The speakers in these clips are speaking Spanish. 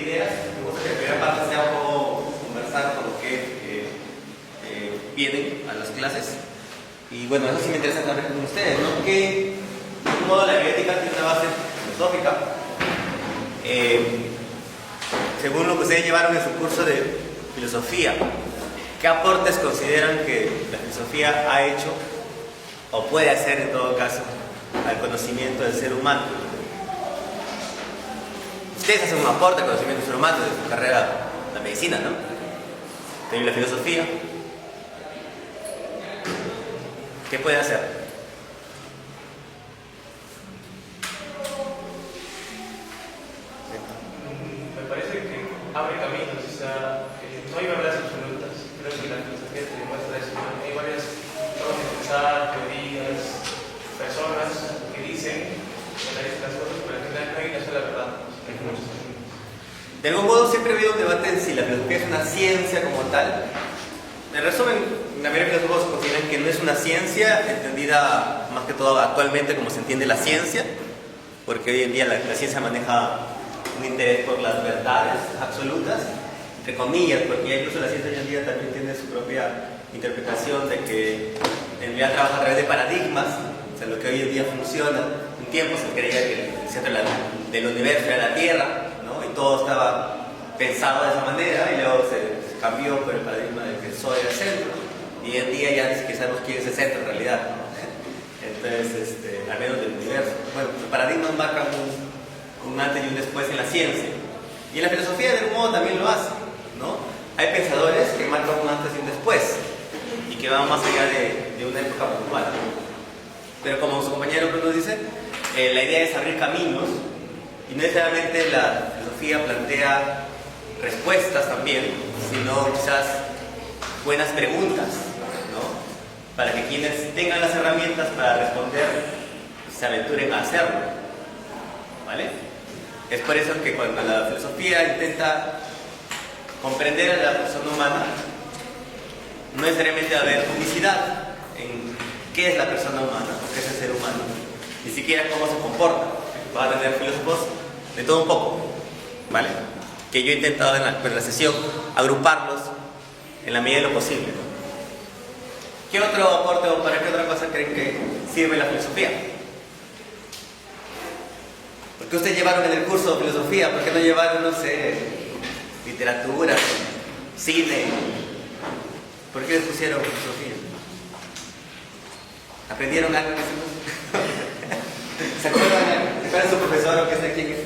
ideas. Me gusta que la primera parte sea un poco conversar con lo que vienen a las clases. Y bueno, eso sí me interesa saber con ustedes, ¿no? Que de algún modo la bioética tiene una base filosófica. Según lo que ustedes llevaron en su curso de filosofía, ¿qué aportes consideran que la filosofía ha hecho o puede hacer en todo caso al conocimiento del ser humano? Ustedes hacen un aporte al conocimiento del ser humano desde su carrera, la medicina, ¿no? También la filosofía. ¿Qué puede hacer? Me parece que abre caminos, o sea, no hay verdades absolutas. Creo que la filosofía te demuestra eso. Hay varias formas de pensar, teorías, personas que dicen las cosas, pero al final no hay una sola verdad. Hay muchos caminos. De algún modo siempre ha habido un debate en si la filosofía es una ciencia como tal. En resumen, la mayoría de filósofos consideran que no es una ciencia entendida más que todo actualmente como se entiende la ciencia, porque hoy en día la ciencia maneja un interés por las verdades absolutas, entre comillas, porque ya incluso la ciencia hoy en día también tiene su propia interpretación de que en realidad trabaja a través de paradigmas, o sea, lo que hoy en día funciona. Un tiempo se creía que el centro del universo era la Tierra, ¿no? Y todo estaba pensado de esa manera, y luego se cambió por el paradigma de que el Sol era el centro, y hoy en día ya ni siquiera sabemos quién es el centro en realidad, ¿no? Entonces, al menos del universo. Bueno, los paradigmas marcan un antes y un después en la ciencia, y en la filosofía de algún modo también lo hace, ¿no? Hay pensadores que marcan un antes y un después, y que van más allá de una época puntual. Pero como su compañero Bruno dice, la idea es abrir caminos, y no necesariamente la filosofía plantea respuestas también, sino quizás buenas preguntas, ¿no? Para que quienes tengan las herramientas para responder se aventuren a hacerlo, ¿vale? Es por eso que cuando la filosofía intenta comprender a la persona humana, no necesariamente va a haber unicidad en qué es la persona humana o qué es el ser humano, ni siquiera cómo se comporta. Va a tener filósofos de todo un poco, ¿vale? Que yo he intentado en la sesión agruparlos en la medida de lo posible, ¿no? ¿Qué otro aporte o para qué otra cosa creen que sirve la filosofía? ¿Por qué ustedes llevaron en el curso de filosofía? ¿Por qué no llevaron, no sé, literatura, cine? ¿Por qué les pusieron filosofía? ¿Aprendieron algo en ese curso? ¿Se acuerdan? ¿Se acuerdan de su profesor o qué sé quién es?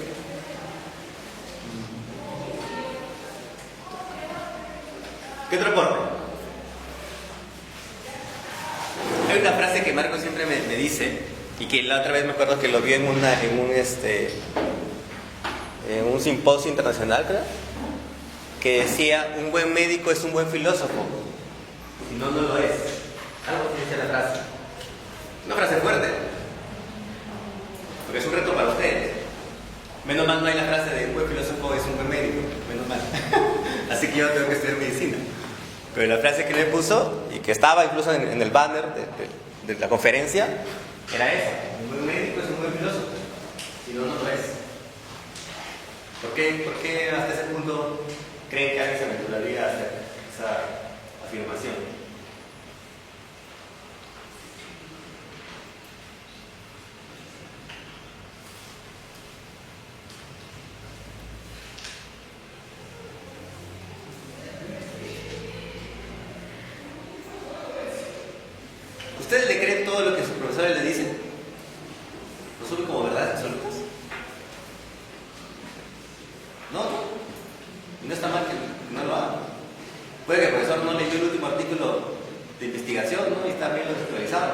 ¿Qué otro aporte? Hay una frase que Marco siempre me dice, y que la otra vez me acuerdo que lo vi en un simposio internacional, creo, que decía: un buen médico es un buen filósofo, si no, no lo es. Algo que dice la frase. Una frase fuerte, porque es un reto para ustedes. Menos mal no hay la frase de un buen filósofo es un buen médico, menos mal. Así que yo tengo que estudiar medicina. Pero la frase que le puso, y que estaba incluso en el banner de la conferencia, era esa: un buen médico es un buen filósofo, si no, no lo es. ¿Por qué hasta ese punto creen que alguien se aventuraría a hacer esa afirmación? ¿Ustedes le creen todo lo que sus profesores le dicen? ¿Lo suben como verdades absolutas? No, y no está mal que no lo hagan. Puede que el profesor no leyó el último artículo de investigación, ¿no? Y está bien lo actualizado.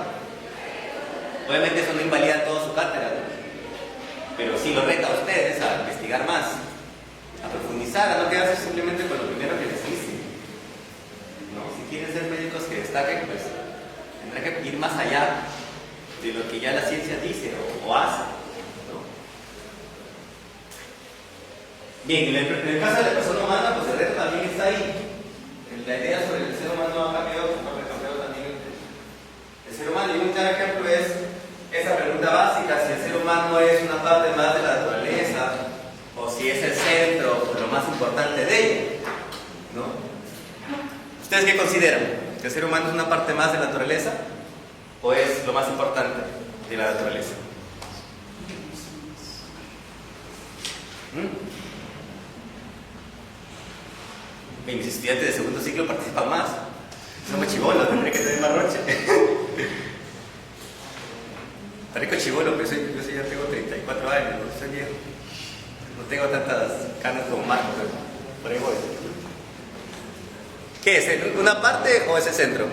Obviamente eso no invalida toda su cátedra, ¿no? Pero sí lo reta a ustedes a investigar más, a profundizar, a no quedarse simplemente con lo primero que les dicen, ¿no? Si quieren ser médicos que destaquen, pues tendrá que ir más allá de lo que ya la ciencia dice o hace, ¿no? Bien, en el caso de la persona humana, pues el reto también está ahí. La idea sobre el ser humano ha cambiado, ha cambiado también el ser humano. Y un claro ejemplo es esa pregunta básica: si el ser humano es una parte más de la naturaleza, o si es el centro, o lo más más importante de ella, ¿no? ¿Ustedes qué consideran? ¿Que el ser humano es una parte más de la naturaleza o es lo más importante de la naturaleza? Mis estudiantes de segundo ciclo participan más. Son muy chibolos, tendré que tener más roche. Parezco chibolo, pero yo ya tengo 34 años, no soy viejo. No tengo tantas canas como Marco, pero por ahí voy. ¿Qué es? ¿Una parte o es el centro?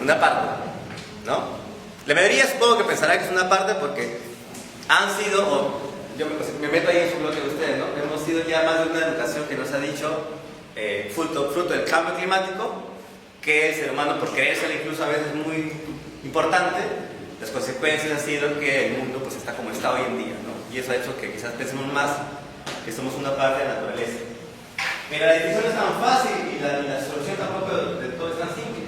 Una parte, ¿no? La mayoría supongo que pensará que es una parte porque han sido, o yo me meto ahí en su bloque de ustedes, ¿no? Hemos sido ya más de una educación que nos ha dicho, fruto del cambio climático, que el ser humano, por creérselo incluso a veces muy importante, las consecuencias han sido que el mundo pues está como está hoy en día, ¿no? Y eso ha hecho que quizás pensemos más que somos una parte de la naturaleza. Pero la decisión no es tan fácil y la solución tampoco de todo es tan simple.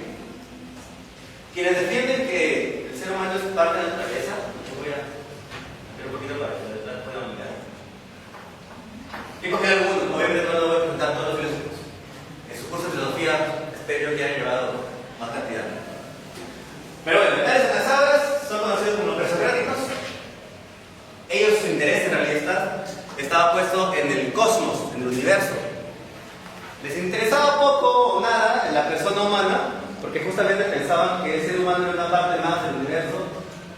Quienes defienden que el ser humano es parte de la naturaleza, voy a hacer un poquito para que la puedan mirar. He cogido algunos, obviamente no lo voy a presentar a todos los filósofos. En su curso de filosofía espero que hayan llevado más cantidad. Pero bueno, Tales de las Abras son conocidos como los presocráticos. Ellos, su interés en realidad estaba puesto en el cosmos, en el universo. Les interesaba poco o nada en la persona humana, porque justamente pensaban que el ser humano era una parte más del universo,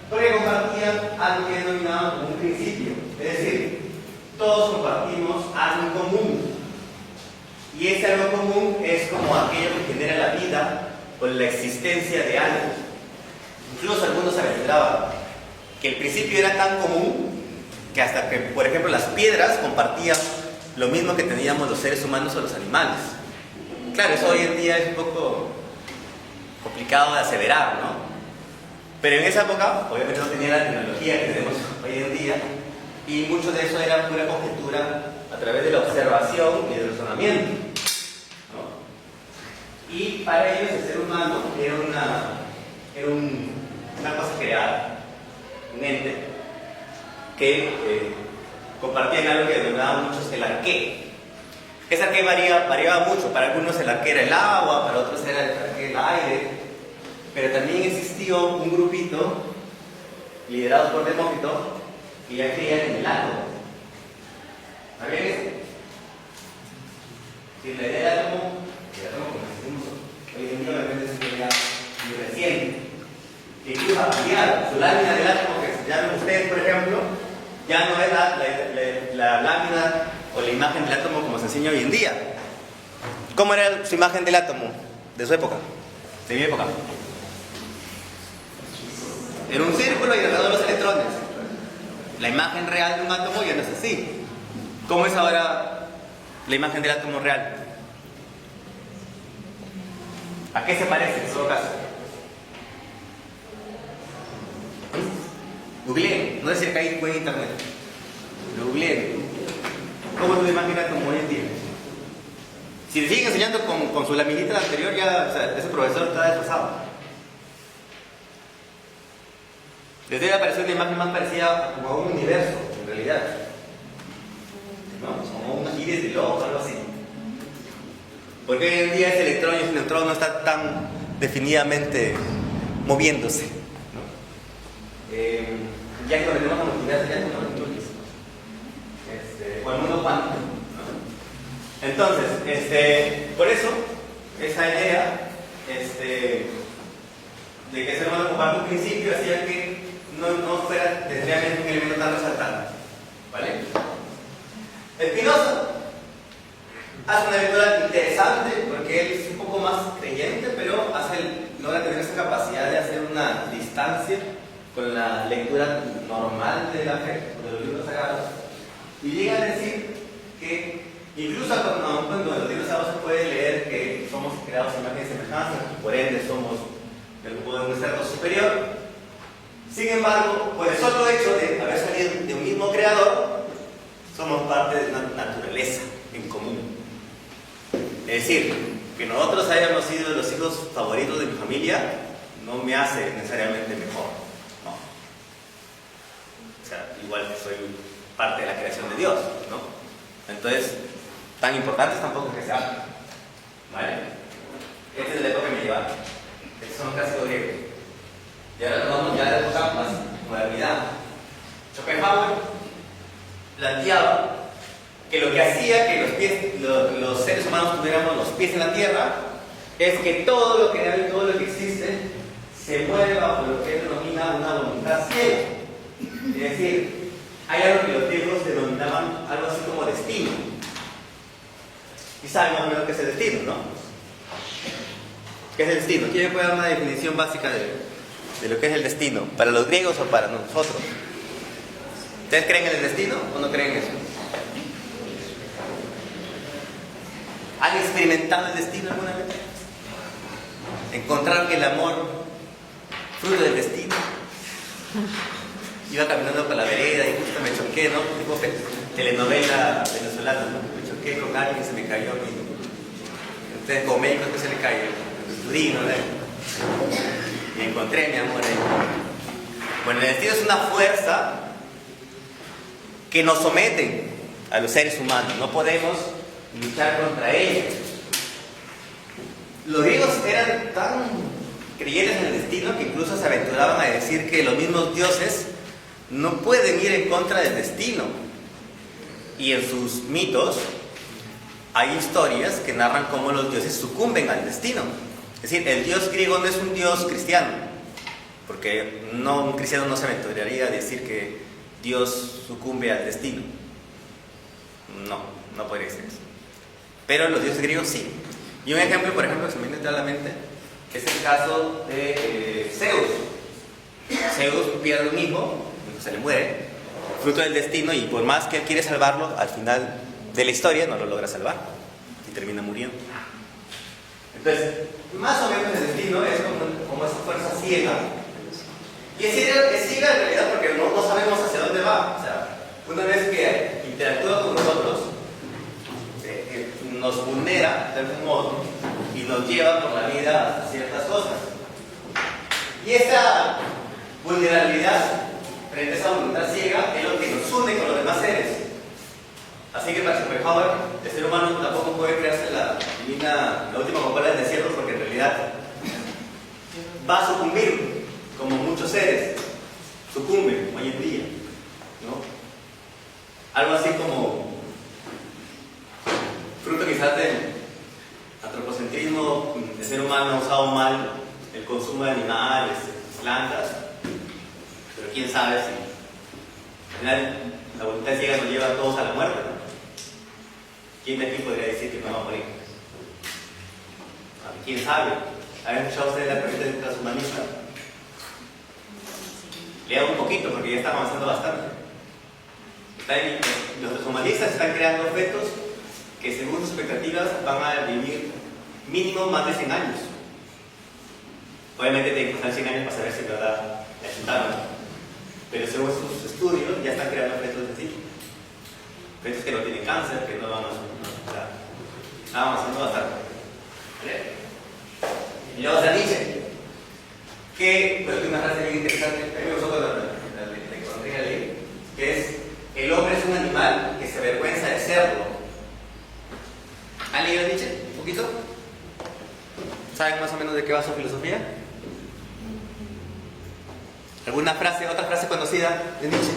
porque compartían algo que denominaban como un principio. Es decir, todos compartimos algo en común. Y ese algo común es como aquello que genera la vida o la existencia de algo. Incluso algunos aventuraban que el principio era tan común que hasta que, por ejemplo, las piedras compartían lo mismo que teníamos los seres humanos o los animales. Claro, eso hoy en día es un poco complicado de aseverar, ¿no? Pero en esa época, obviamente no tenía la tecnología que tenemos hoy en día, y mucho de eso era pura conjetura a través de la observación y del razonamiento, ¿no? Y para ellos el ser humano era una cosa creada, un ente que compartían algo que denominaban muchos el arqué. Ese arqué variaba mucho. Para algunos el arqué era el agua, para otros era el arqué el aire. Pero también existió un grupito liderado por Demócrito que ya creían en el átomo. ¿Está bien eso? Si la idea del átomo como decimos hoy en día, obviamente es una idea muy reciente. Que incluso ha cambiado. Su lámina del átomo que llaman ustedes, por ejemplo, ya no es la lámina o la imagen del átomo como se enseña hoy en día. ¿Cómo era su imagen del átomo de su época? De mi época. Era un círculo y alrededor los electrones. La imagen real de un átomo ya no es así. ¿Cómo es ahora la imagen del átomo real? ¿A qué se parece en todo caso? Googleen, no es decir que hay buen internet. Lo googleen. ¿Cómo es la imagen del átomo hoy en día? Si le siguen enseñando con su laminita anterior, ya, o sea, ese profesor está desfasado. Les debe aparecer una imagen más parecida como a un universo, en realidad. ¿No? Como una iris de lobo o algo así. Porque hoy en día ese electrón y ese neutrón no está tan definidamente moviéndose, ¿no? Ya que tenemos la multiverso, ya no lo intuís. O el mundo cuántico, ¿no? Entonces, por eso, esa idea de que el ser humano comparte un principio hacía que no fuera necesariamente un elemento tan resaltante, ¿vale? Spinoza hace una lectura interesante porque él es un poco más creyente, pero logra tener esa capacidad de hacer una distancia con la lectura normal de la fe, de los libros sagrados, y llega a decir que incluso cuando en los libros sagrados se puede leer que somos creados en imagen y semejanza, por ende somos el grupo de un ser superior. Sin embargo, por el solo hecho de haber salido de un mismo creador, somos parte de una naturaleza en común. Es decir, que nosotros hayamos sido los hijos favoritos de mi familia no me hace necesariamente mejor, ¿no? O sea, igual que soy parte de la creación de Dios, ¿no? Entonces, tan importantes tampoco que se hablan. ¿Vale? Esta es la época medieval. Estos son los clásicos griegos. Y ahora nos vamos ya a la época más modernidad. Schopenhauer planteaba que lo que hacía que los seres humanos tuviéramos los pies en la tierra es que todo lo que hay, todo lo que existe, se mueve bajo lo que él denomina una voluntad ciega. Es decir, hay algo que los griegos denominaban algo así como destino. Y saben más o menos qué es el destino, ¿no? ¿Qué es el destino? ¿Quién me puede dar una definición básica de lo que es el destino? ¿Para los griegos o para nosotros? ¿Ustedes creen en el destino o no creen en eso? ¿Han experimentado el destino alguna vez? ¿Encontraron el amor fruto del destino? Iba caminando por la vereda y justo me choqué, ¿no? Tipo telenovela venezolana, ¿no? Me choqué con alguien y se me cayó Entonces, como médico, ¿qué se le cae? El estudio, ¿no? Y encontré mi amor ahí. Bueno, el destino es una fuerza que nos somete a los seres humanos. No podemos luchar contra ella. Los griegos eran tan creyentes en el destino que incluso se aventuraban a decir que los mismos dioses no pueden ir en contra del destino. Y en sus mitos hay historias que narran cómo los dioses sucumben al destino. Es decir, el dios griego no es un dios cristiano, porque un cristiano no se aventuraría a decir que Dios sucumbe al destino. No podría ser eso. Pero los dioses griegos sí. Y un ejemplo, por ejemplo, que se me viene a la mente, es el caso de Zeus. Zeus pierde un hijo, se le muere, fruto del destino, y por más que él quiere salvarlo, al final de la historia no lo logra salvar y termina muriendo. Entonces, más o menos el destino es como esa fuerza ciega. Y es ciega en realidad porque no sabemos hacia dónde va. O sea, una vez que interactúa con nosotros, nos vulnera de algún modo y nos lleva por la vida a ciertas cosas. Y esa vulnerabilidad frente a esa voluntad ciega es lo que nos une con los demás seres. Así que para Schopenhauer, el ser humano tampoco puede crearse la última Coca-Cola del desierto, porque en realidad va a sucumbir, como muchos seres sucumben hoy en día, ¿no? Algo así como fruto quizás del antropocentrismo. El ser humano ha usado mal el consumo de animales, plantas, pero quién sabe si al final la voluntad ciega nos lleva a todos a la muerte, ¿no? ¿Quién de aquí podría decir que no va a morir? ¿Quién sabe? ¿Han escuchado ustedes la corriente del transhumanismo? Lea un poquito porque ya están avanzando bastante. Los transhumanistas están creando objetos que según sus expectativas van a vivir mínimo más de 100 años. Obviamente tienen que pasar 100 años para saber si de verdad la chutaron, pero según sus estudios ya están creando objetos así. Objetos que no tienen cáncer, que no van a... Están avanzando bastante. Y luego está Nietzsche, que tiene una frase bien interesante, a mí me gustó cuando la encontré a leer, que es: el hombre es un animal que se avergüenza de serlo. ¿Han leído Nietzsche un poquito? ¿Saben más o menos de qué va su filosofía? ¿Alguna frase, otra frase conocida de Nietzsche?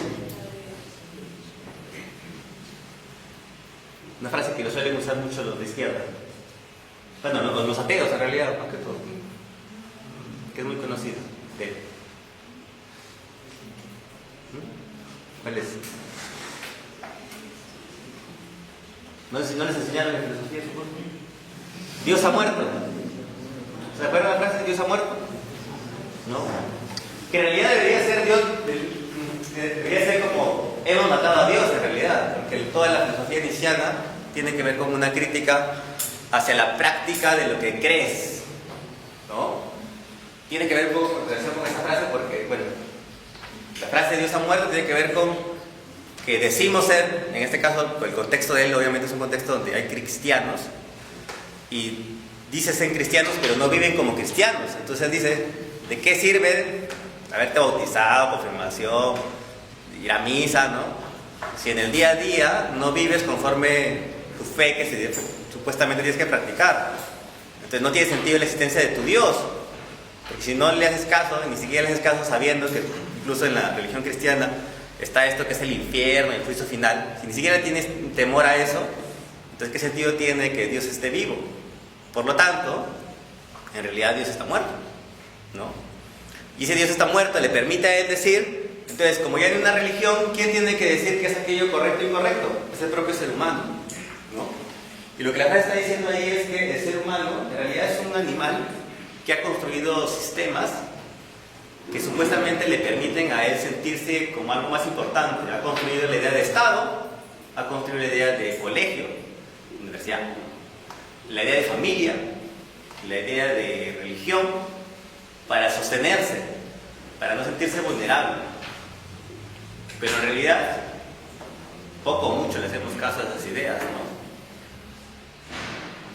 Una frase que lo suelen usar mucho los de izquierda. Bueno, los ateos en realidad, más que todo. Que es muy conocido de él. ¿Cuál es? No les enseñaron en filosofía, supongo. Dios ha muerto. ¿Se acuerdan la frase de Dios ha muerto? No. Que en realidad debería ser Dios, debería ser como hemos matado a Dios en realidad, porque toda la filosofía nietzscheana tiene que ver con una crítica hacia la práctica de lo que crees, ¿no? Tiene que ver un poco con esa frase porque, bueno, la frase de Dios ha muerto tiene que ver con que decimos ser, en este caso, el contexto de él obviamente es un contexto donde hay cristianos y dice ser cristianos pero no viven como cristianos. Entonces él dice, ¿de qué sirve haberte bautizado, confirmación, ir a misa, ¿no? si en el día a día no vives conforme tu fe que supuestamente tienes que practicar. Entonces no tiene sentido la existencia de tu Dios. Porque si no le haces caso, ni siquiera le haces caso sabiendo que incluso en la religión cristiana está esto que es el infierno, el juicio final, si ni siquiera tienes temor a eso, entonces ¿qué sentido tiene que Dios esté vivo? Por lo tanto, en realidad Dios está muerto, ¿no? Y si Dios está muerto, le permite a él decir, entonces como ya hay una religión, ¿quién tiene que decir que es aquello correcto e incorrecto? Es el propio ser humano, ¿no? Y lo que la frase está diciendo ahí es que el ser humano en realidad es un animal que ha construido sistemas que supuestamente le permiten a él sentirse como algo más importante. Ha construido la idea de Estado, ha construido la idea de colegio, universidad, la idea de familia, la idea de religión, para sostenerse, para no sentirse vulnerable. Pero en realidad, poco o mucho le hacemos caso a esas ideas, ¿no?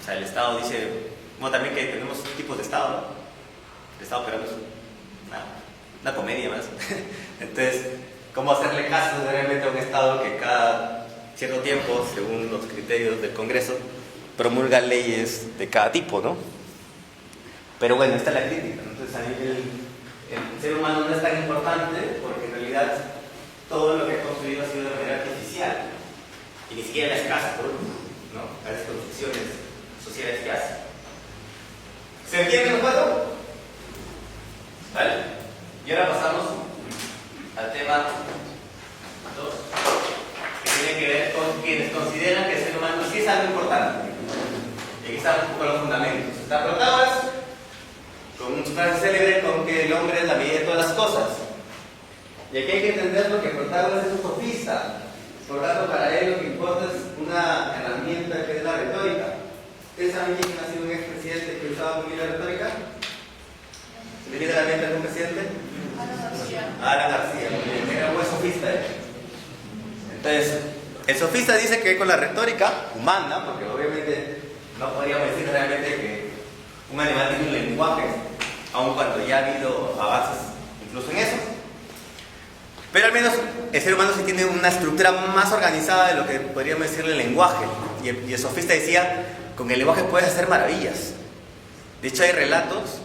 O sea, el Estado dice, bueno, también que tenemos tipos de Estado, ¿no? El Estado peruano es una comedia más. Entonces, ¿cómo hacerle caso realmente a un Estado que cada cierto tiempo, según los criterios del Congreso, promulga leyes de cada tipo, ¿no? Pero bueno, esta es la crítica, ¿no? Entonces, a mí el ser humano no es tan importante porque en realidad todo lo que ha construido ha sido de manera artificial y ni siquiera las casas, ¿no? A las construcciones sociales que hace. ¿Se entiende el juego? ¿Vale? Y ahora pasamos al tema 2, que tiene que ver con quienes consideran que el ser humano sí es algo importante. Y aquí están un poco los fundamentos. Está Protágoras con su frase célebre con que el hombre es la medida de todas las cosas. Y aquí hay que entender lo que Protágoras es un sofista. Por lo tanto, para él lo que importa es una herramienta que es la retórica. ¿Ustedes saben quién ha sido un expresidente que usaba muy bien la retórica? ¿Se le viene a la mente algún presidente? Alan García, muy bien, era un buen sofista. Entonces, el sofista dice que con la retórica humana, porque obviamente no podríamos decir realmente que un animal tiene un lenguaje, aun cuando ya ha habido avances incluso en eso. Pero al menos el ser humano sí tiene una estructura más organizada de lo que podríamos decirle el lenguaje. Y el sofista decía, con el lenguaje puedes hacer maravillas. De hecho hay relatos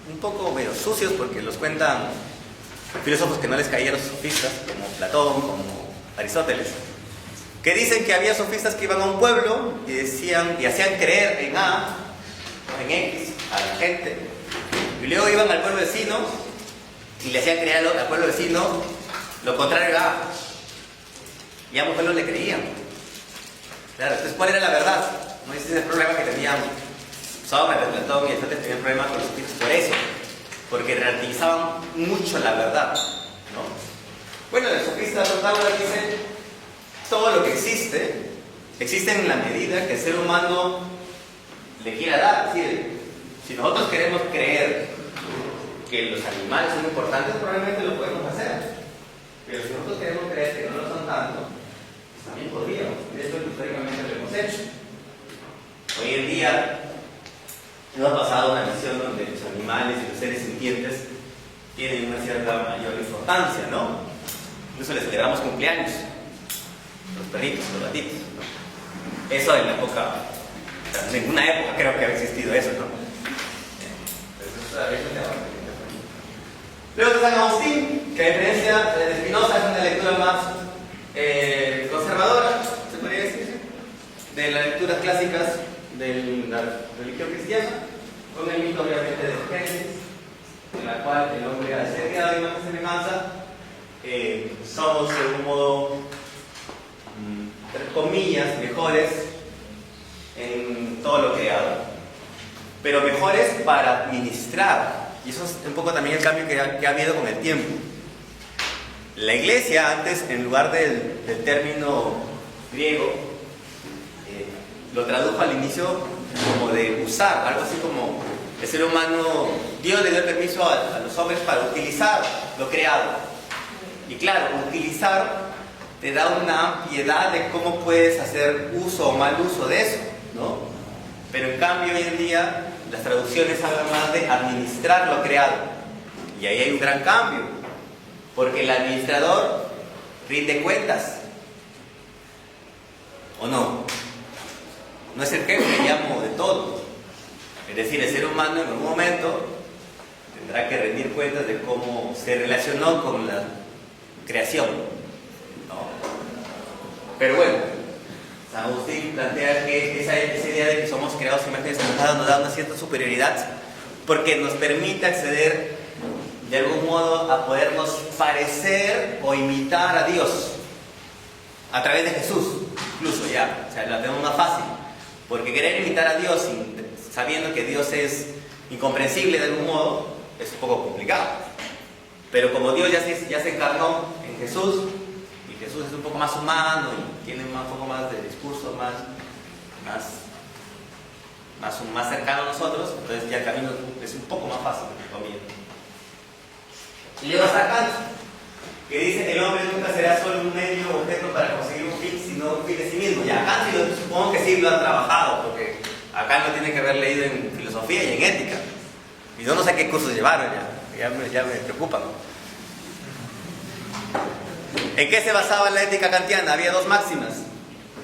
un poco medio sucios porque los cuentan filósofos que no les caían los sofistas, como Platón, como Aristóteles, que dicen que había sofistas que iban a un pueblo y decían y hacían creer en A o en X a la gente, y luego iban al pueblo vecino y le hacían creer al pueblo vecino lo contrario a A, y ambos pueblos le creían. Claro, entonces ¿cuál era la verdad? No, ese es el problema que tenían Sócrates, Platón y Aristóteles. Tenían problemas con los sofistas por eso, porque relativizaban mucho la verdad, ¿no? Bueno, el sofista Protágoras dice, todo lo que existe en la medida que el ser humano le quiera dar. Es decir, si nosotros queremos creer que los animales son importantes, probablemente lo podemos hacer. Pero si nosotros queremos creer que no lo son tanto, pues también podríamos. Y eso históricamente lo hemos hecho. Hoy en día nos ha pasado una visión donde los animales y los seres sintientes tienen una cierta mayor importancia, ¿no? Incluso les celebramos cumpleaños, los perritos, los gatitos, ¿no? Eso en la época, en ninguna época creo que ha existido eso, ¿no? Luego está San Agustín, que a diferencia de Spinoza es una lectura más conservadora, se podría decir, de las lecturas clásicas de la religión cristiana, con el mito obviamente de Génesis, en la cual el hombre al ser creado de imagen y semejanza, somos de algún modo, entre comillas, mejores en todo lo creado, pero mejores para administrar. Y eso es un poco también el cambio que ha habido con el tiempo. La iglesia antes, en lugar del término griego, lo tradujo al inicio como de usar, algo así como el ser humano, Dios le dio el permiso a los hombres para utilizar lo creado. Y claro, utilizar te da una ampliedad de cómo puedes hacer uso o mal uso de eso, ¿no? Pero en cambio hoy en día las traducciones hablan más de administrar lo creado. Y ahí hay un gran cambio, porque el administrador rinde cuentas. ¿O no? No es el jefe y amo de todo. Es decir, el ser humano en algún momento tendrá que rendir cuentas de cómo se relacionó con la creación, ¿no? Pero bueno, San Agustín plantea que esa idea de que somos creados en imagen y semejanza nos da una cierta superioridad porque nos permite acceder de algún modo a podernos parecer o imitar a Dios a través de Jesús, incluso ya, o sea, la tenemos más fácil, porque querer imitar a Dios sabiendo que Dios es incomprensible de algún modo es un poco complicado, pero como Dios ya se encarnó en Jesús y Jesús es un poco más humano y tiene un poco más de discurso más cercano a nosotros, entonces ya el camino es un poco más fácil, entre comillas. Y luego está Kant, que dice que el hombre nunca será solo un medio o objeto para conseguir un fin, sino un fin de sí mismo. Ya Kant supongo que sí lo han trabajado, porque acá lo tiene que haber leído en filosofía y en ética. Y yo no sé qué cursos llevaron, ya me preocupan, ¿no? ¿En qué se basaba la ética kantiana? Había dos máximas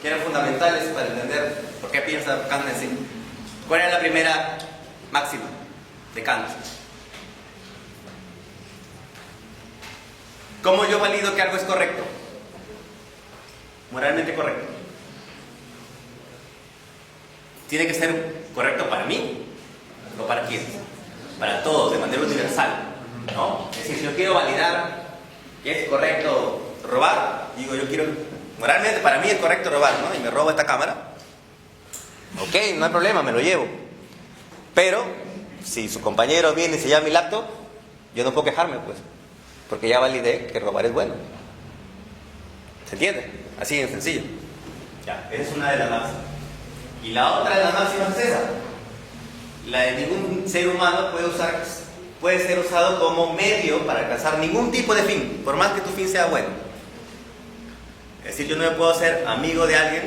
que eran fundamentales para entender por qué piensa Kant en sí. ¿Cuál era la primera máxima de Kant? ¿Cómo yo valido que algo es correcto? Moralmente correcto. Tiene que ser correcto para mí, no para quién. Para todos, de manera universal, ¿no? Es decir, si yo quiero validar que es correcto robar, digo, yo quiero, moralmente para mí es correcto robar, ¿no? Y me robo esta cámara. Ok, no hay problema, me lo llevo. Pero, si su compañero viene y se lleva mi laptop, yo no puedo quejarme, pues. Porque ya validé que robar es bueno. ¿Se entiende? Así de sencillo. Ya, esa es una de las máximas. Y la otra de las máximas es esa. La de ningún ser humano puede ser usado como medio para alcanzar ningún tipo de fin, por más que tu fin sea bueno. Es decir, yo no me puedo hacer amigo de alguien.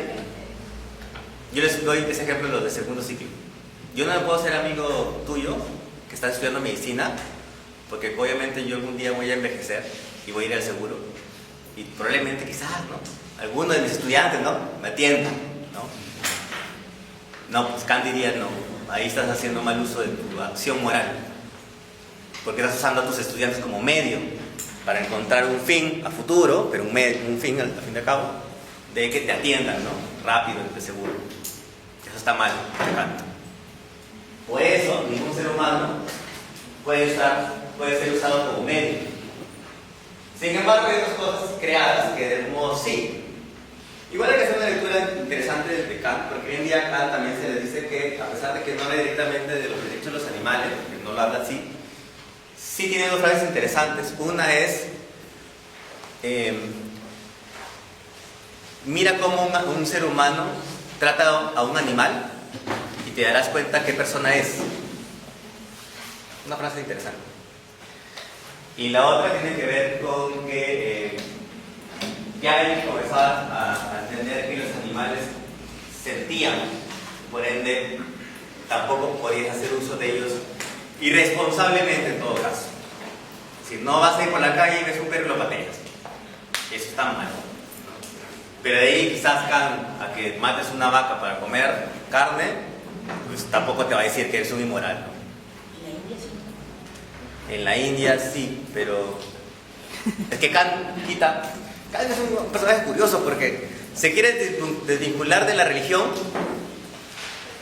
Yo les doy ese ejemplo de los de segundo ciclo. Yo no me puedo ser amigo tuyo que estás estudiando medicina, porque obviamente yo algún día voy a envejecer y voy a ir al seguro y probablemente quizás, ¿no?, alguno de mis estudiantes, ¿no?, me atienda, ¿no? Pues Kant diría, no, ahí estás haciendo mal uso de tu acción moral, porque estás usando a tus estudiantes como medio para encontrar un fin a futuro, pero un fin al fin de cabo, de que te atiendan, ¿no?, rápido en el seguro. Eso está mal, Kant. Por eso ningún ser humano puede ser usado como medio. Sin embargo, hay otras cosas creadas que de algún modo sí. Igual hay que hacer una lectura interesante de Kant, porque hoy en día a Kant también se le dice que, a pesar de que no habla directamente de los derechos de los animales, porque no lo habla así, sí tiene dos frases interesantes. Una es, mira cómo un ser humano trata a un animal y te darás cuenta qué persona es. Una frase interesante. Y la otra tiene que ver con que ya hay que comenzar a entender que los animales sentían, por ende tampoco podías hacer uso de ellos irresponsablemente en todo caso. Si no vas a ir por la calle y ves un perro y lo pateas, eso está mal. Pero de ahí quizás a que mates una vaca para comer carne, pues tampoco te va a decir que eres un inmoral, ¿no? En la India sí, pero es que Kant es un personaje curioso porque se quiere desvincular de la religión,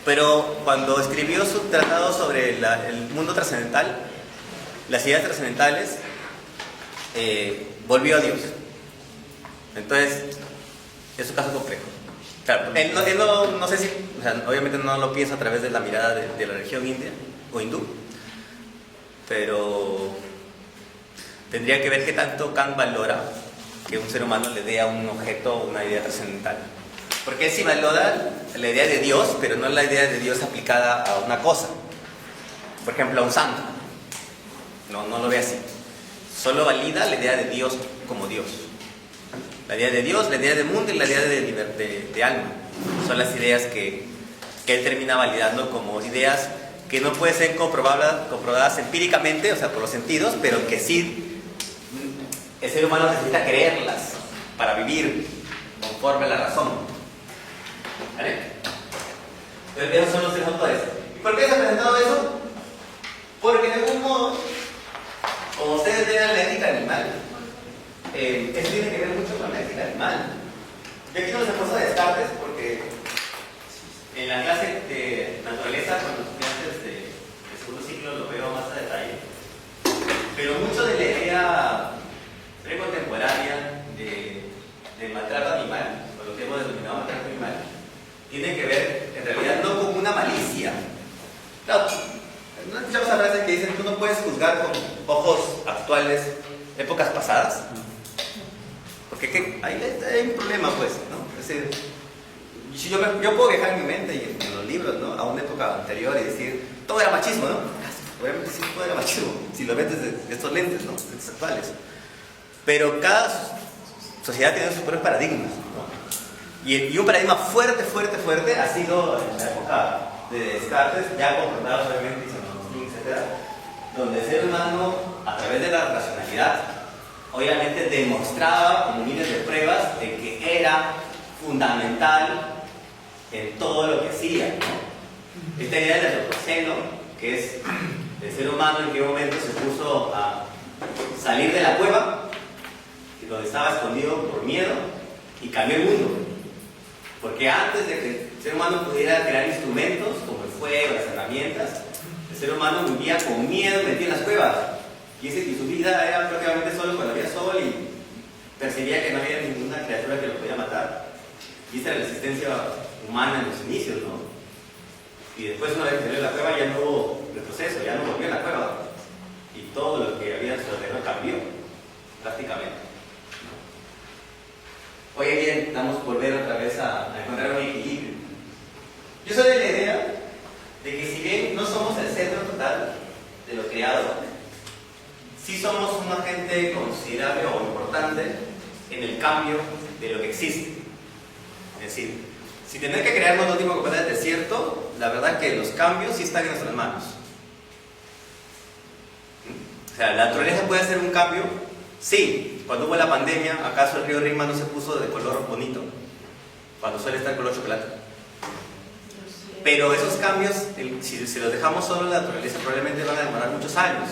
pero cuando escribió su tratado sobre el mundo trascendental, las ideas trascendentales, volvió a Dios. Entonces, es un caso complejo. Claro, él no sé si, o sea, obviamente no lo piensa a través de la mirada de la religión india o hindú, pero tendría que ver qué tanto Kant valora que un ser humano le dé a un objeto una idea trascendental. Porque él sí valora la idea de Dios, pero no la idea de Dios aplicada a una cosa. Por ejemplo, a un santo. No lo ve así. Solo valida la idea de Dios como Dios. La idea de Dios, la idea de mundo y la idea de alma. Son las ideas que él termina validando como ideas que no pueden ser comprobadas empíricamente, o sea, por los sentidos, pero que sí el ser humano necesita creerlas para vivir conforme a la razón. ¿Vale? Entonces, esos son los tres autores. ¿Y por qué se ha presentado eso? Porque de algún modo, como ustedes vean la ética animal, eso tiene que ver mucho con la ética animal. Yo aquí no les he puesto Descartes porque en la clase de naturaleza con los estudiantes de segundo ciclo lo veo más a detalle. Pero mucho de la idea precontemporánea de maltrato animal, o lo que hemos denominado maltrato animal, tiene que ver en realidad no con una malicia. Claro, ¿no escuchamos a frases que dicen tú no puedes juzgar con ojos actuales épocas pasadas? Porque hay un problema, pues, ¿no? Es decir, si yo puedo viajar en mi mente y en los libros, ¿no? A una época anterior y decir todo era machismo, ¿no? Obviamente sí, todo era machismo, si lo ves desde estos lentes, ¿no? Lentes actuales. Pero cada sociedad tiene sus propios paradigmas, ¿no? Y un paradigma fuerte ha sido en la época de Descartes, ya confrontado obviamente en los etc., donde el ser humano, a través de la racionalidad, obviamente demostraba con miles de pruebas de que era fundamental en todo lo que hacía, ¿no? Esta idea del antropoceno, que es el ser humano en qué momento se puso a salir de la cueva, donde estaba escondido por miedo, y cambió el mundo. Porque antes de que el ser humano pudiera crear instrumentos como el fuego, las herramientas, el ser humano vivía con miedo metido en las cuevas. Y su vida era prácticamente solo cuando había sol y percibía que no había ninguna criatura que lo podía matar. Y esta era la existencia humana en los inicios, ¿no? Y después, una vez que salió de la cueva, ya no hubo retroceso, ya no volvió a la cueva. Y todo lo que había a su alrededor cambió, prácticamente. Hoy en día intentamos volver otra vez a encontrar un equilibrio. Yo soy de la idea de que si bien no somos el centro total de lo creado, sí somos un agente considerable o importante en el cambio de lo que existe. Es decir, si tener que crear un prototipo completamente cierto, la verdad que los cambios sí están en nuestras manos. O sea, ¿la naturaleza puede hacer un cambio? Sí. Cuando hubo la pandemia, ¿acaso el río Rímac no se puso de color bonito? Cuando suele estar color chocolate. Pero esos cambios, si se los dejamos solo a la naturaleza, probablemente van a demorar muchos años.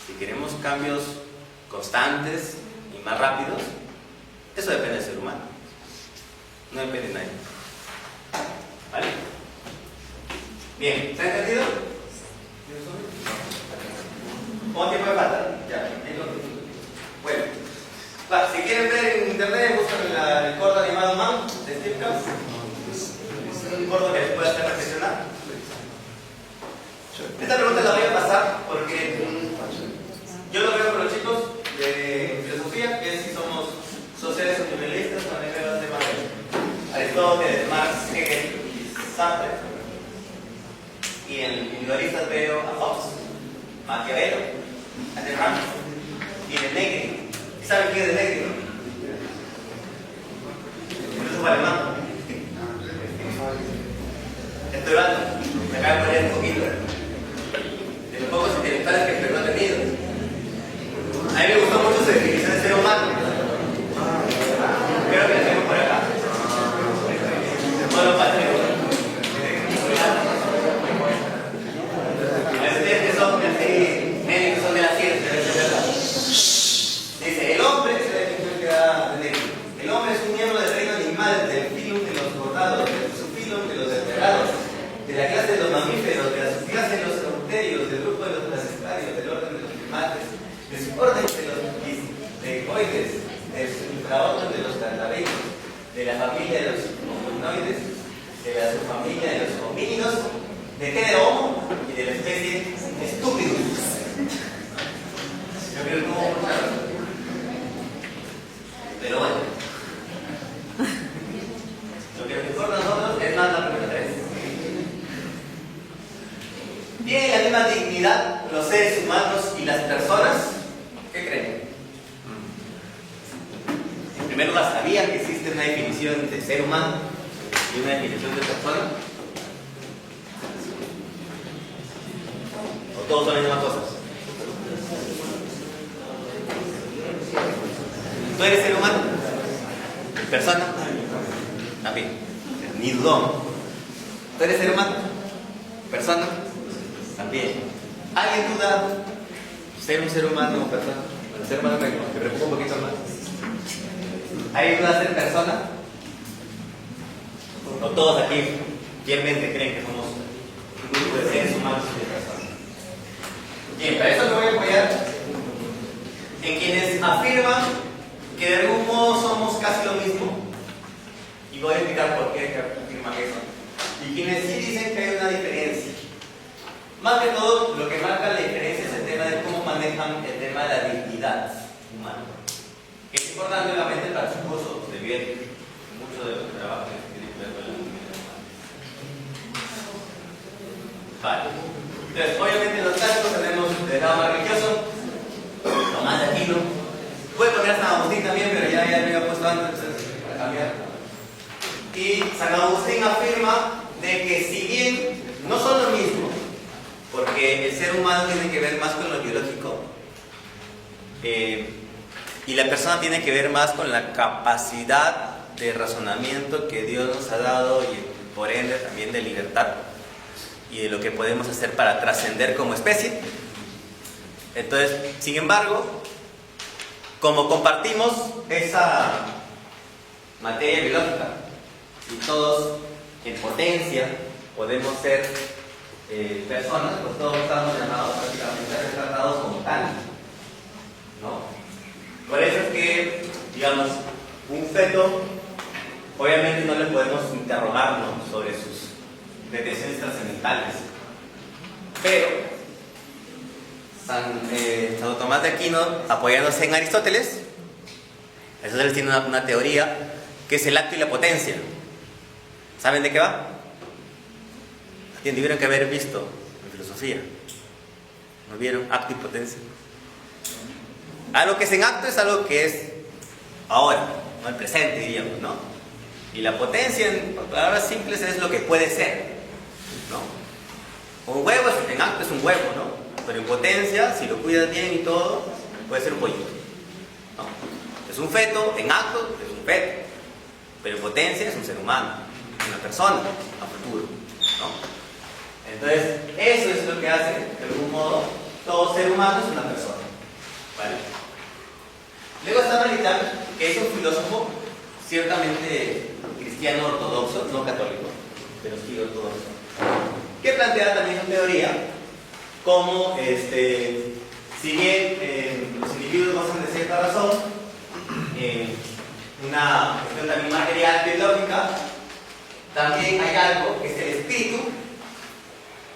Si queremos cambios constantes y más rápidos, eso depende del ser humano. No depende de nadie. ¿Vale? Bien, ¿se ha entendido? ¿Cuánto tiempo me falta? Ya, bueno, si quieren ver en internet, buscan el corto animado Man de Steve Jobs. Es un corto que les puede hacer reflexionar. Esta pregunta la voy a pasar porque yo lo veo con los chicos de filosofía, que es si somos sociales o nihilistas, también veo el tema de Aristóteles, Marx, Hegel y Sartre. Y en individualistas veo a Hobbes, Maquiavelo, a De Bruyne y de Negri. ¿Y saben quién es de Negri, no? El filósofo alemán. Estoy hablando, me acabo de poner un poquito de los pocos intelectuales que Perú ha tenido. A mí me gustó mucho su definición de ser humano. Creo que la tengo por acá. Bueno, patrimonio. Ustedes que son así, médicos, son de la ciencia, es verdad. Dice, el hombre, esa es la definición que da Negri. El hombre es un miembro del reino animal, del filum de los bordados, del subfilum de los vertebrados, de la clase de los mamíferos, de la subclase de los euterios, del grupo de los placentarios, del orden de los primates, del suborden de los discoides, del infraorden de los tartabeños, de la familia de los hominoides, de la subfamilia de los homínidos, de género homo y de la especie estúpidos. Yo creo que no hubo mucha razón. Pero bueno, lo que nos importa a nosotros es más la pregunta 3. ¿Tienen la misma dignidad los seres humanos y las personas? ¿Qué creen? En primer lugar, ¿sabían que existe una definición de ser humano y una definición de persona? ¿O todos son las mismas cosas? ¿Tú eres ser humano? ¿Persona? También. ni dudón. ¿Tú eres ser humano? ¿Persona? También. ¿Alguien duda ser un ser humano o persona? El ser humano me preocupa un poquito más. ¿Alguien duda ser persona? ¿O todos aquí fielmente creen que somos un grupo de seres humanos y de personas? Bien, para eso me voy a apoyar en quienes afirman que de algún modo somos casi lo mismo. Y voy a explicar por qué afirman eso. Y quienes sí dicen que hay una diferencia. Más que todo, lo que marca la diferencia es el tema de cómo manejan el tema de la dignidad humana. Que es importante, obviamente, para su curso de bien. Mucho de lo que trabaja en este tipo de vale. Entonces, obviamente, en los clásicos tenemos el lado más religioso, Tomás de Aquino. Puede poner San Agustín también, pero ya me había puesto antes, entonces, para cambiar. Y San Agustín afirma de que si bien no son lo mismo, porque el ser humano tiene que ver más con lo biológico y la persona tiene que ver más con la capacidad de razonamiento que Dios nos ha dado y por ende también de libertad y de lo que podemos hacer para trascender como especie. Entonces, sin embargo, como compartimos esa materia biológica y todos en potencia podemos ser personas, pues todos estamos llamados prácticamente a ser tratados como tal, ¿no? Por eso es que, digamos, un feto, obviamente no le podemos interrogarnos sobre sus pretensiones trascendentales, pero Santo Tomás de Aquino, apoyándose en Aristóteles tiene una teoría que es el acto y la potencia. ¿Saben de qué va? Tuvieron que haber visto en filosofía. ¿No vieron? Acto y potencia. Algo que es en acto es algo que es ahora, no el presente, diríamos, ¿no? Y la potencia, en palabras simples, es lo que puede ser, ¿no? Un huevo en acto es un huevo, ¿no? Pero en potencia, si lo cuidas bien y todo, puede ser un pollito, ¿no? Es un feto, en acto es un feto, pero en potencia es un ser humano, una persona a futuro, ¿no? Entonces, eso es lo que hace, de algún modo, todo ser humano es una persona, ¿vale? Luego está Maritain, que es un filósofo ciertamente cristiano ortodoxo, no católico, pero sí ortodoxo, que plantea también una teoría como, si bien los individuos gozan de cierta razón, una cuestión también material, biológica, también hay algo que es el espíritu,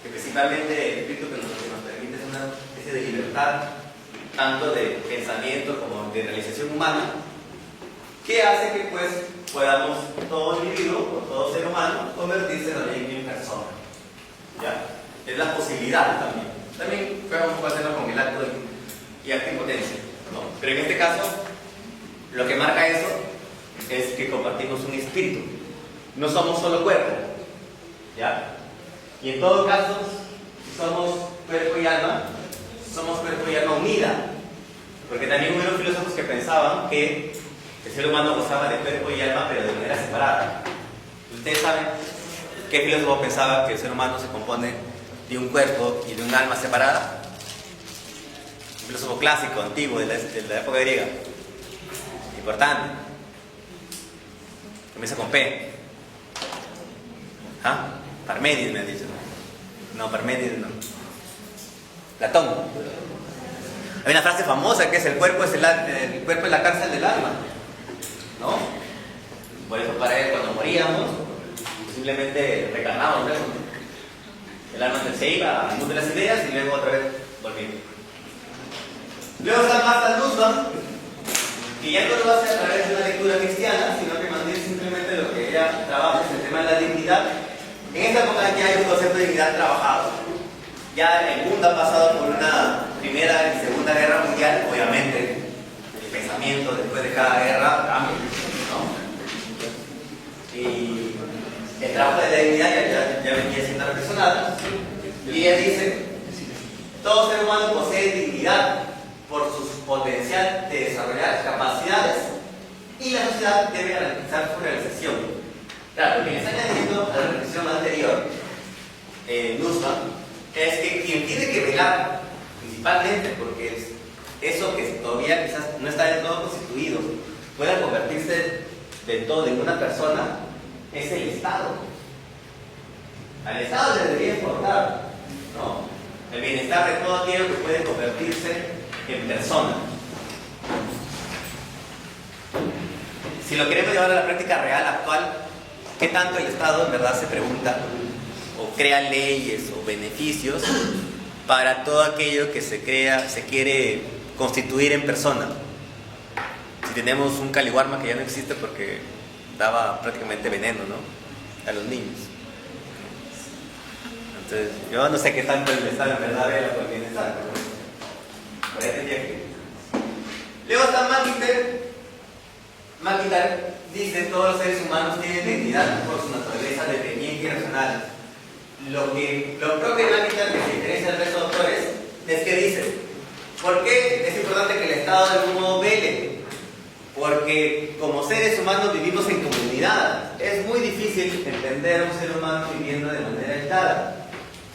que principalmente el espíritu que nos permite es una especie de libertad, tanto de pensamiento como de realización humana, que hace que pues podamos todo individuo o todo ser humano convertirse también en persona. ¿Ya? Es la posibilidad también. También juega un poco a hacerlo con el acto y acto y potencia, ¿no? Pero en este caso, lo que marca eso es que compartimos un espíritu. No somos solo cuerpo, ¿ya? Y en todo caso, si somos cuerpo y alma, somos cuerpo y alma unida. Porque también hubo filósofos que pensaban que el ser humano gozaba de cuerpo y alma, pero de manera separada. ¿Ustedes saben qué filósofo pensaba que el ser humano se compone de un cuerpo y de un alma separada? Un filósofo clásico, antiguo, de la época griega. Importante. Comienza con P. ¿Ah? Parménides me han dicho. No, Parménides no. Platón. Hay una frase famosa que es el cuerpo es la cárcel del alma, ¿no? Por eso para él cuando moríamos simplemente reencarnábamos, ¿no? El alma se iba al mundo de las ideas y luego otra vez volvía. Luego está Marta Nussbaum, que ya no lo hace a través de una lectura cristiana, sino que mantiene simplemente lo que ella trabaja es el tema de la dignidad. En esta época ya hay un concepto de dignidad trabajado. Ya el mundo ha pasado por una Primera y Segunda Guerra Mundial, obviamente el pensamiento después de cada guerra cambia, ¿no? Y el trabajo de la dignidad ya venía siendo reflexionado. Y ella dice, todo ser humano posee dignidad por su potencial de desarrollar capacidades y la sociedad debe garantizar su realización. Claro, lo que le está añadiendo a la reflexión anterior, Nussbaum, es que quien tiene que velar, principalmente porque es eso que todavía quizás no está del todo constituido, pueda convertirse del todo en una persona, es el Estado. Al Estado le debería importar, ¿no?, el bienestar de todo aquello que puede convertirse en persona. Si lo queremos llevar a la práctica real actual, ¿qué tanto el Estado en verdad se pregunta o crea leyes o beneficios para todo aquello que se quiere constituir en persona? Si tenemos un Caliwarma que ya no existe porque daba prácticamente veneno, ¿no?, a los niños. Entonces, yo no sé qué tanto el Estado en verdad vela por el bienestar, pero por ahí tendría que ir. Luego está McIntyre. McIntyre dice que todos los seres humanos tienen dignidad por su naturaleza dependiente y racional. Lo propio de McIntyre, que se interesa al resto de autores, es que dice: ¿por qué es importante que el Estado de algún modo vele? Porque como seres humanos vivimos en comunidad. Es muy difícil entender a un ser humano viviendo de manera aislada.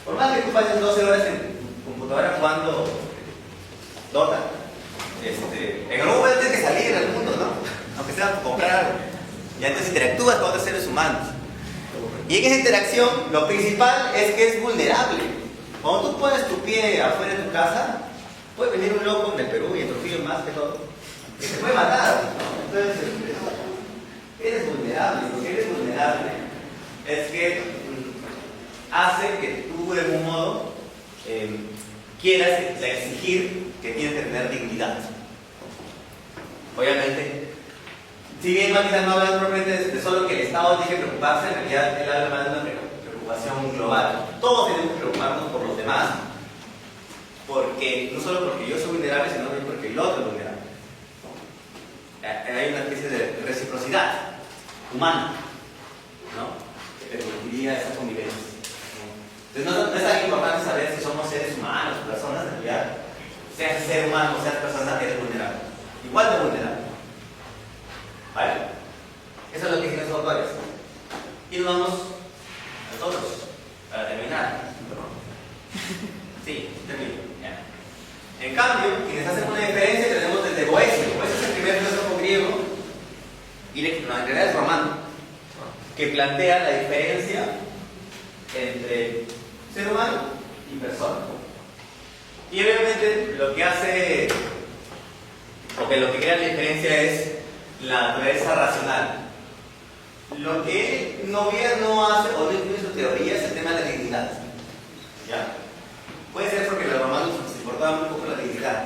Por más que tú pases 12 horas en tu computadora jugando Dota, en algún momento tienes que salir al mundo, ¿no?, aunque sea para comprar algo. Y entonces interactúas con otros seres humanos. Y en esa interacción, lo principal es que es vulnerable. Cuando tú pones tu pie afuera de tu casa, puede venir un loco del Perú y en Trujillo más que todo, que te puede matar, ¿no? Entonces, eres vulnerable. Lo que eres vulnerable es que hace que tú, de algún modo, quieras exigir que tienes que tener dignidad. Obviamente, si bien McIntyre no habla propiamente de solo que el Estado tiene que preocuparse, en realidad él habla más de una preocupación global. Todos tenemos que preocuparnos por los demás, porque no solo porque yo soy vulnerable, sino también porque el otro es vulnerable. Hay una especie de reciprocidad humana, ¿no?, que permitiría esa convivencia. Entonces no es tan importante saber si somos seres humanos o personas, en realidad, seas ser humano o seas persona, eres vulnerable. Igual de vulnerable. ¿Vale? Eso es lo que dicen los autores. Y nos vamos a nosotros, para terminar. Sí, termino. Ya. En cambio, quienes hacen una diferencia tenemos desde Boecio. Boecio es el primer filósofo griego, y en realidad es romano, que plantea la diferencia entre ser humano y persona. Y obviamente lo que hace, porque lo que crea la diferencia es la naturaleza racional. Lo que él no hace o no incluye en su teoría es el tema de la dignidad. ¿Ya? Puede ser porque los romanos les importaba muy poco la dignidad.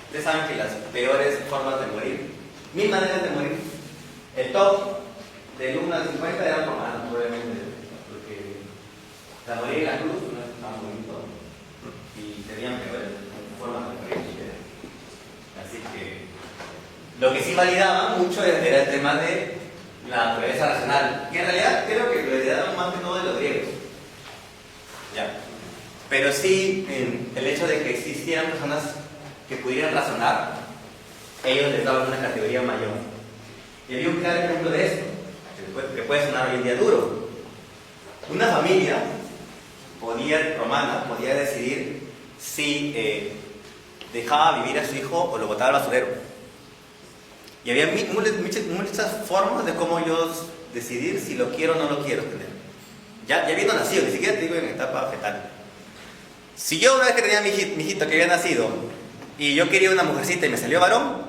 Ustedes saben que las peores formas de morir, 1000 maneras de morir, el top del 1 al 50 eran romanos, obviamente, porque la morir en la cruz no es tan bonito y tenían peores formas de morir. Así que lo que sí validaba mucho era el tema de la naturaleza racional, que en realidad creo que lo heredaron más que todo de los griegos. ¿Ya? Pero sí, el hecho de que existieran personas que pudieran razonar, ellos les daban una categoría mayor. Y había un claro ejemplo de esto, que puede sonar hoy en día duro. Una familia romana podía decidir si dejaba vivir a su hijo o lo botaba al basurero. Y había muchas formas de cómo yo decidir si lo quiero o no lo quiero tener. Ya habiendo nacido, ni siquiera te digo en etapa fetal. Si yo, una vez que tenía mi hijito que había nacido y yo quería una mujercita y me salió varón,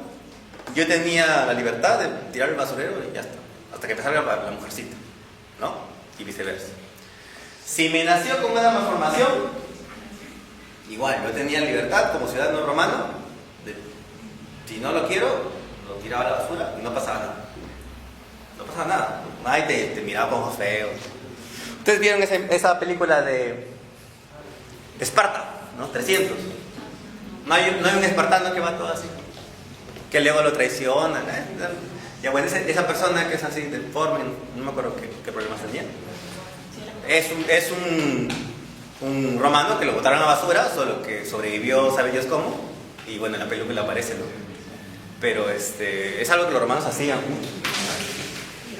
yo tenía la libertad de tirar el basurero y ya está, hasta que me salga la mujercita, ¿no? Y viceversa. Si me nació con una malformación, igual, yo tenía libertad como ciudadano romano si no lo quiero, lo tiraba a la basura y no pasaba nada. No pasaba nada. Nadie te miraba con ojos feos. Ustedes vieron esa película de Esparta, ¿no? 300. No hay un espartano que va todo así, que luego lo traicionan, Ya bueno, esa persona que es así deforme, no me acuerdo qué problemas tenía. Es un romano que lo botaron a la basura, solo que sobrevivió, sabe Dios cómo, y bueno, en la película aparece, ¿no? Pero es algo que los romanos hacían.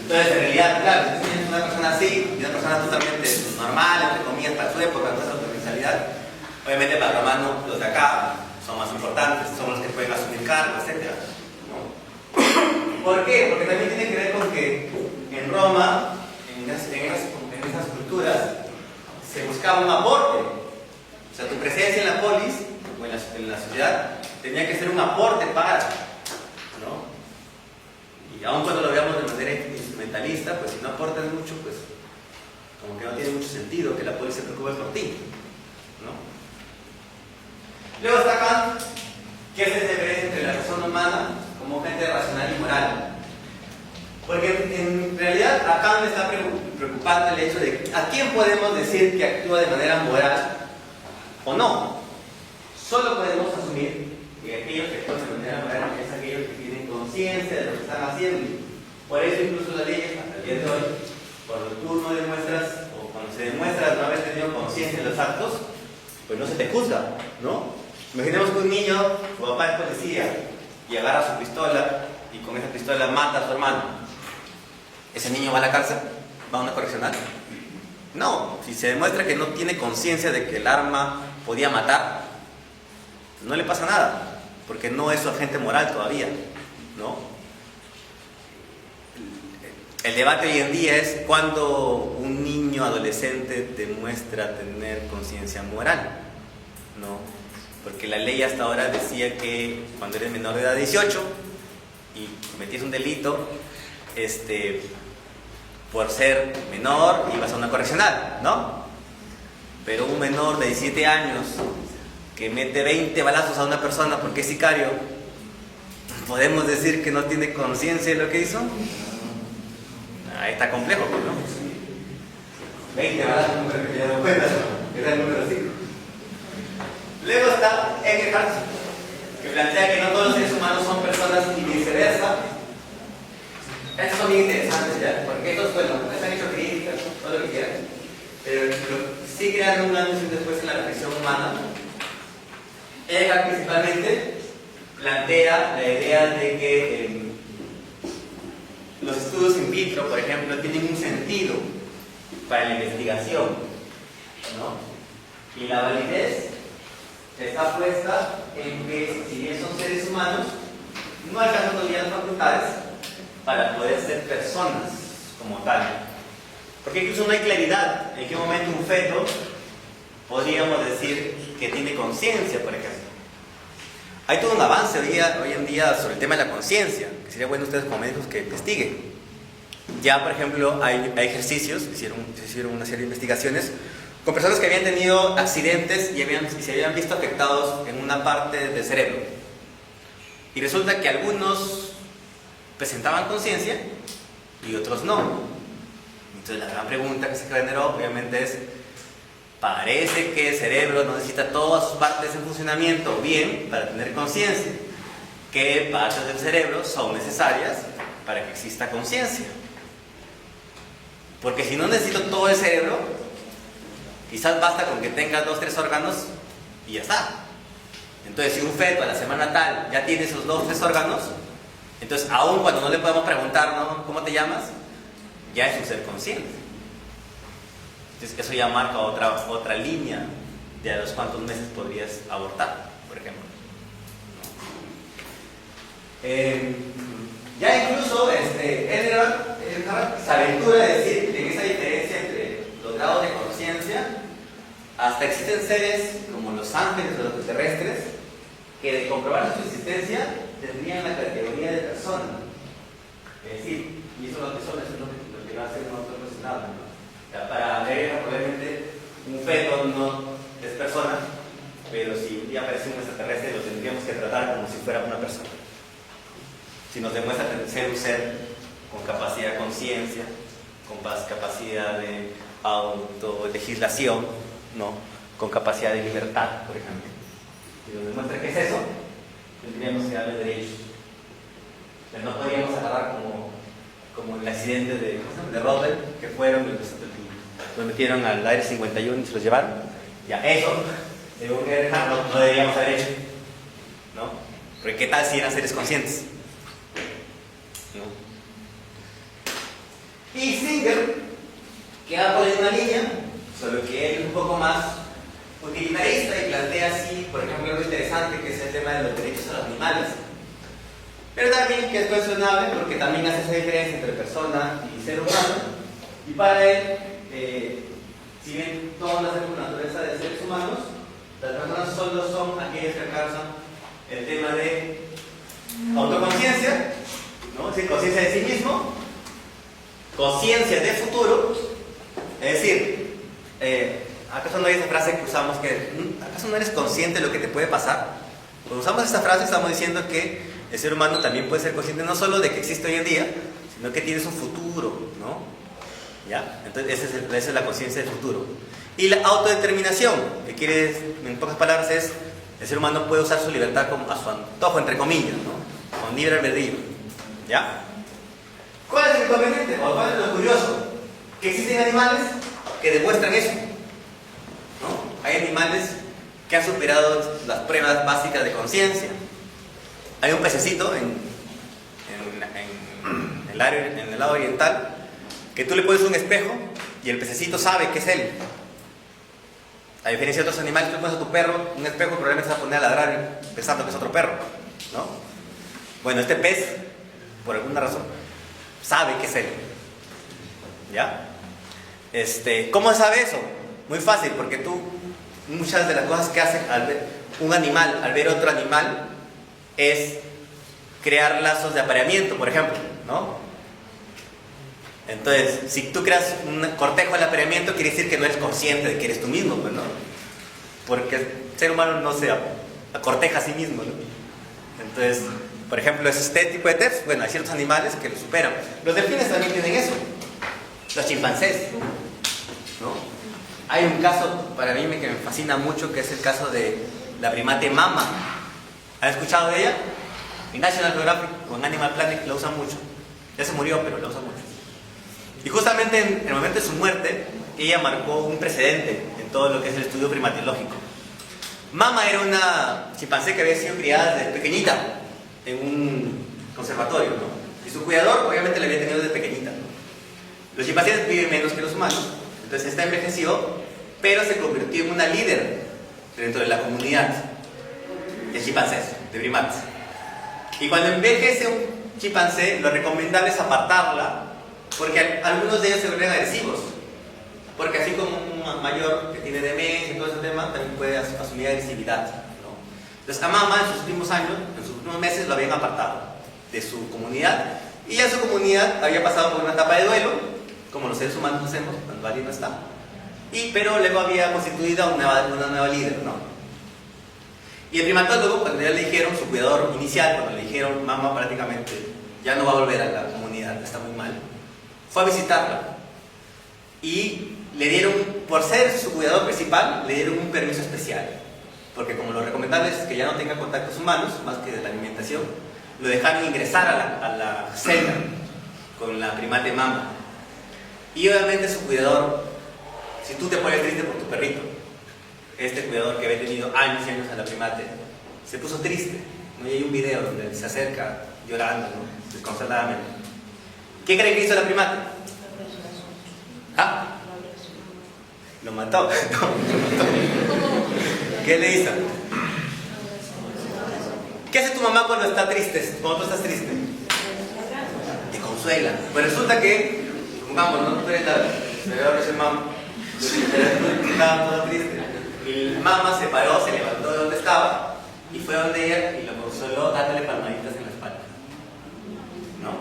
Entonces, en realidad, claro, si tienes una persona así, y una persona totalmente normal, entre comillas, para su época, nuestra potencialidad, obviamente para Romano, los de acá son más importantes, son los que pueden asumir cargos, etc. ¿No? ¿Por qué? Porque también tiene que ver con que en Roma, en esas culturas, se buscaba un aporte. O sea, tu presencia en la polis, o en la sociedad, tenía que ser un aporte para, ¿no? Y aun cuando lo veamos de manera instrumentalista, pues si no aportas mucho, pues como que no tiene mucho sentido que la polis se preocupe por ti, ¿no? Luego está Kant, que es la diferencia entre la razón humana como gente racional y moral. Porque en realidad a Kant le está preocupando el hecho de a quién podemos decir que actúa de manera moral o no. Solo podemos asumir que aquellos que actúan de manera moral es aquellos que tienen conciencia de lo que están haciendo. Por eso incluso las leyes, hasta el día de hoy, cuando tú no demuestras, o cuando se demuestra no haber tenido conciencia de los actos, pues no se te juzga, ¿no? Imaginemos que un niño, su papá es policía, y agarra su pistola, y con esa pistola mata a su hermano. ¿Ese niño va a la cárcel? ¿Va a una correccional? No, si se demuestra que no tiene conciencia de que el arma podía matar, no le pasa nada, porque no es su agente moral todavía, ¿no? El debate hoy en día es cuando un niño adolescente demuestra tener conciencia moral, ¿no? Porque la ley hasta ahora decía que cuando eres menor de edad de 18 y cometías un delito, por ser menor ibas a una correccional, ¿no? Pero un menor de 17 años que mete 20 balazos a una persona porque es sicario, ¿podemos decir que no tiene conciencia de lo que hizo? Ahí está complejo, ¿no? 20 balazos, no creo que te hayas cuenta, que era el número 5. Luego está Eckhart, que plantea que no todos los seres humanos son personas y viceversa. Estos son bien interesantes, ¿ya? Porque estos, bueno, les han hecho críticas, todo lo que quieran, pero sí crean un antes y un después en la reflexión humana. Eckhart principalmente plantea la idea de que los estudios in vitro, por ejemplo, tienen un sentido para la investigación, ¿no? Y la validez está puesta en que, si bien son seres humanos, no alcanzan todavía las facultades para poder ser personas como tal. Porque incluso no hay claridad en qué momento un feto podríamos decir que tiene conciencia, por ejemplo. Hay todo un avance hoy en día sobre el tema de la conciencia, que sería bueno ustedes como médicos que investiguen. Ya, por ejemplo, hay ejercicios, se hicieron una serie de investigaciones con personas que habían tenido accidentes y se habían visto afectados en una parte del cerebro. Y resulta que algunos presentaban conciencia y otros no. Entonces la gran pregunta que se generó obviamente es, parece que el cerebro no necesita todas sus partes en funcionamiento bien para tener conciencia. ¿Qué partes del cerebro son necesarias para que exista conciencia? Porque si no necesito todo el cerebro, quizás basta con que tenga 2 o 3 órganos y ya está. Entonces, si un feto a la semana tal ya tiene esos 2 o 3 órganos, entonces, aun cuando no le podemos preguntar, ¿no?, ¿cómo te llamas?, ya es un ser consciente. Entonces, eso ya marca otra línea de a los cuántos meses podrías abortar, por ejemplo. Ya incluso Edward se aventura a decir que en esa diferencia entre los grados de conciencia, hasta existen seres como los ángeles o los extraterrestres que, de comprobar su existencia, tendrían la categoría de persona. Es decir, y eso es lo que son, eso es lo que va a ser un autoprofesional, ¿no? O sea, para Edward, probablemente un feto no es persona, pero si un día aparece un extraterrestre, lo tendríamos que tratar como si fuera una persona. Si nos demuestra ser un ser con capacidad de conciencia, con capacidad de autolegislación, ¿no?, con capacidad de libertad, por ejemplo. Si nos demuestra que es eso, tendríamos que darle derechos. O sea, no podríamos agarrar como el accidente de Robert, que fueron y los metieron al Área 51 y se los llevaron. Ya, eso, según Ehrhart, no deberíamos haber hecho, ¿no? Porque ¿qué tal si eran seres conscientes? ¿No? que va por una línea, solo que él es un poco más utilitarista y plantea así, por ejemplo, algo interesante que es el tema de los derechos a los animales. Pero también que es cuestionable porque también hace esa diferencia entre persona y ser humano. Y para él, si bien todos nacen con la naturaleza de seres humanos, las personas solo son aquellas que alcanzan el tema de autoconciencia, ¿no? Es decir, conciencia de sí mismo, conciencia de futuro, es decir, ¿acaso no hay esa frase que usamos que ¿acaso no eres consciente de lo que te puede pasar? Cuando usamos esta frase estamos diciendo que el ser humano también puede ser consciente no solo de que existe hoy en día, sino que tienes un futuro, ¿no? ¿Ya? Entonces esa es la conciencia del futuro. Y la autodeterminación, que quiere, en pocas palabras, es el ser humano puede usar su libertad como a su antojo, entre comillas, ¿no? Con libre albedrío. ¿Ya? ¿Cuál es el inconveniente? ¿O cuál es lo curioso? Que existen animales que demuestran eso, ¿no? Hay animales que han superado las pruebas básicas de conciencia. Hay un pececito en el lado oriental que tú le pones un espejo y el pececito sabe que es él. A diferencia de otros animales, tú pones a tu perro un espejo, probablemente se va a poner a ladrar pensando que es otro perro, ¿no? Bueno, este pez, por alguna razón, sabe que es él. ¿Ya? ¿Cómo sabe eso? Muy fácil, porque muchas de las cosas que hace un animal al ver otro animal es crear lazos de apareamiento, por ejemplo, ¿no? Entonces, si tú creas un cortejo del apareamiento, quiere decir que no eres consciente de que eres tú mismo, pues, ¿no? Porque el ser humano no se corteja a sí mismo, ¿no? Entonces, por ejemplo, este tipo de test, bueno, hay ciertos animales que lo superan. Los delfines también tienen eso. Los chimpancés, ¿no? Hay un caso para mí que me fascina mucho, que es el caso de la primate mama. ¿Han escuchado de ella? En National Geographic o en Animal Planet la usan mucho. Ya se murió, pero la usan mucho. Y justamente en el momento de su muerte, ella marcó un precedente en todo lo que es el estudio primatológico. Mama era una chimpancé que había sido criada desde pequeñita en un conservatorio, ¿no? Y su cuidador obviamente la había tenido desde pequeñita, ¿no? Los chimpancés viven menos que los humanos, entonces esta envejeció, pero se convirtió en una líder dentro de la comunidad de chimpancés, de primates. Y cuando envejece un chimpancé, lo recomendable es apartarla, porque algunos de ellos se vuelven agresivos. Porque así como un mayor que tiene demencia y todo ese tema, también puede asumir agresividad, ¿no? Entonces a Mama en sus últimos años, en sus últimos meses, lo habían apartado de su comunidad. Y ya su comunidad había pasado por una etapa de duelo, como los seres humanos hacemos cuando alguien no está. Pero luego había constituido una nueva líder, ¿no? Y el primatólogo, cuando ya le dijeron, su cuidador inicial, cuando le dijeron, Mama prácticamente ya no va a volver a la comunidad, está muy mal, fue a visitarla. Y le dieron, por ser su cuidador principal, le dieron un permiso especial. Porque como lo recomendable es que ya no tenga contactos humanos, más que de la alimentación, lo dejaron ingresar a la celda con la primate Mama. Y obviamente su cuidador, si tú te pones triste por tu perrito, este cuidador que había tenido años y años a la primate, se puso triste, ¿no? Y hay un video donde se acerca llorando, ¿no? Desconsoladamente. ¿Qué creen que hizo la primate? ¿Ah? Lo mató. ¿Qué le hizo? ¿Qué hace tu mamá cuando está triste? Cuando tú estás triste. Te consuela. Pues resulta que, vamos, no tú eres la es el mamá. Estaba todo triste. Y Mama se paró, se levantó de donde estaba y fue donde ella y lo consoló dándole palmaditas en la espalda, ¿no?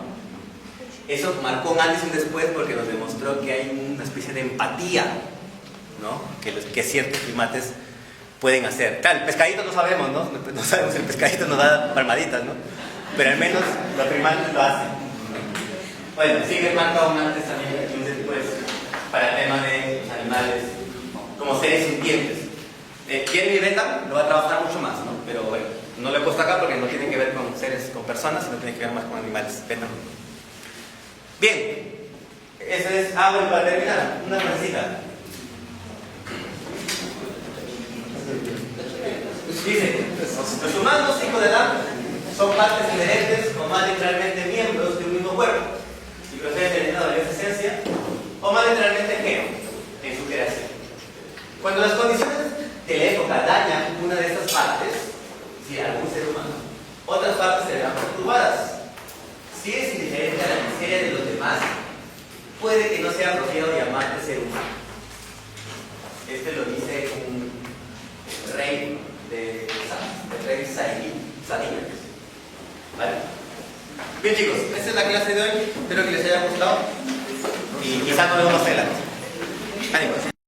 Eso marcó un antes y un después porque nos demostró que hay una especie de empatía, ¿no? Que ciertos primates pueden hacer. Claro, el pescadito no sabemos, ¿no? No sabemos si el pescadito nos da palmaditas, ¿no? Pero al menos los primates lo hacen. Bueno, sí que marca un antes también y un después para el tema de los animales como seres sintientes. Jeremy Bentham lo va a trabajar mucho más, ¿no? Pero bueno, no lo he puesto acá porque no tiene que ver con seres, con personas, sino tiene que ver más con animales. Bentham. Bien, eso es algo para terminar, una frasecita. Dice, los humanos, hijos de Adán, son partes inherentes o más literalmente miembros de un mismo cuerpo y proceden de la esencia o más literalmente geo, en su creación. Cuando las condiciones de la época dañan una de estas partes, si algún ser humano, otras partes se verán perturbadas. Si es indiferente a la miseria de los demás, puede que no sea apropiado llamarse ser humano. Este lo dice un rey el rey Sadina. ¿Vale? Bien, chicos, esta es la clase de hoy. Espero que les haya gustado y quizás nos vemos más adelante. ¡Ánimo!